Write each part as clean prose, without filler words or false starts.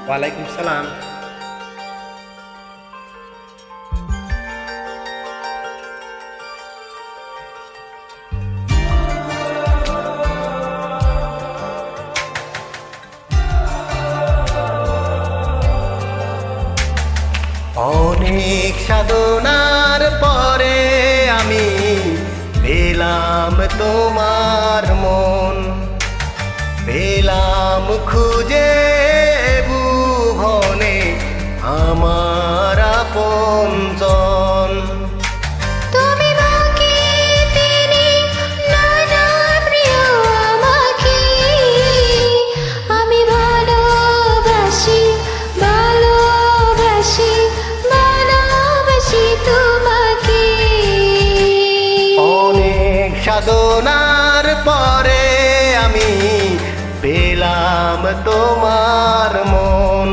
ওয়ালাইকুম সালাম। অনেক সাধনার পরে আমি পেলাম তোমার মন, পেলাম খুঁজে ভুবনে আমার আপনজন। তুমি বাকি তিনি নানা প্রিয় আমাকে, আমি ভালোবাসি ভালোবাসি ভালোবাসি তোমাকে। অনেক সাধনার পরে আমি পেলাম তোমার মন,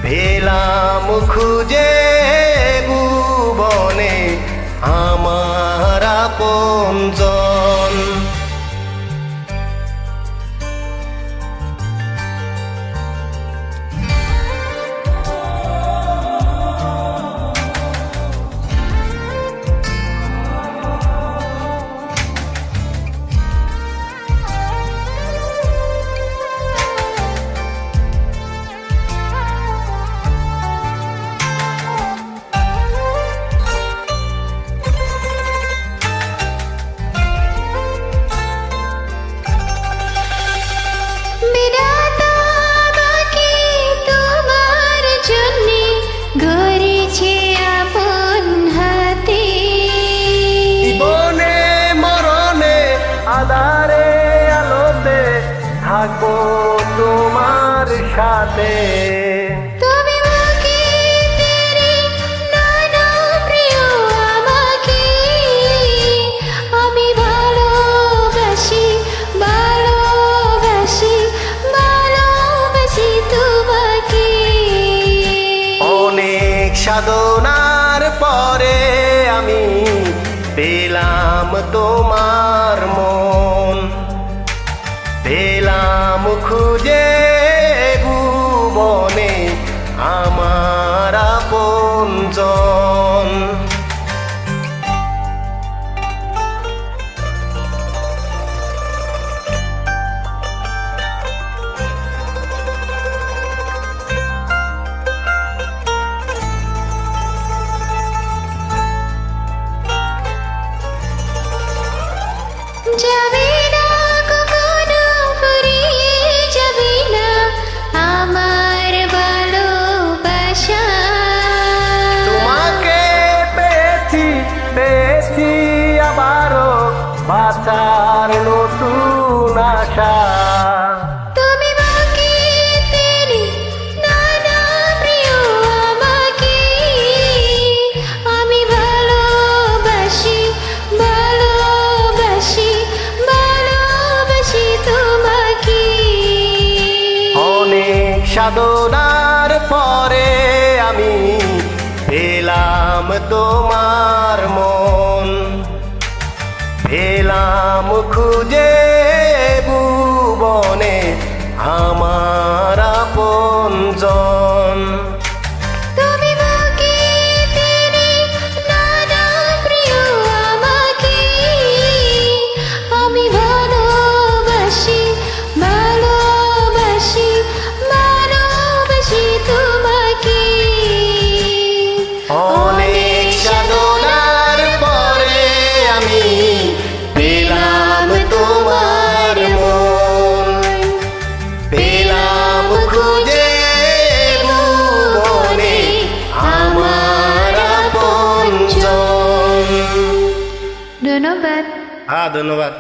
পেলাম খুঁজে ভুবনে আমার আপনজন। বিধাতা আমাকে তোমার জন্যে গড়েছে আপন হাতে। জীবনে মরণে আধারে আলোতে থাকবো তোমার সাথে। তুমি বাকি তিনি নানা প্রিয় আমাকে, আমি ভালোবাসি ভালোবাসি ভালোবাসি তোমাকে। অনেক সাধনার পরে আমি পেলাম তোমার মন, পেলাম খুঁজে ভুবনে আমার আপনজন। যাবে না কখনো ফুরিয়ে যাবে না আমার ভালোবাসা। তোমাকে পেয়েছি পেয়েছি আবারও বাঁচার নতুন আশা। তুমি বাকি তিনি নানা প্রিয় আমাকে, আমি ভালোবাসি ভালোবাসি ভালোবাসি তোমাকে। অনেক সাধনার পরে আমি পেলাম তোমার মন, পেলাম খুঁজে ভুবনে আমার আপনজন। তুমি বাকি তিনি নানা প্রিয় আমাকে, আমি ভালোবাসি ভালোবাসি ভালোবাসি তোমাকে। অনেক সাধনার পরে আমি পেলাম তোমার মন, পেলাম খুঁজে ভুবনে আমার আপনজন। ধন্যবাদ। ধন্যবাদ।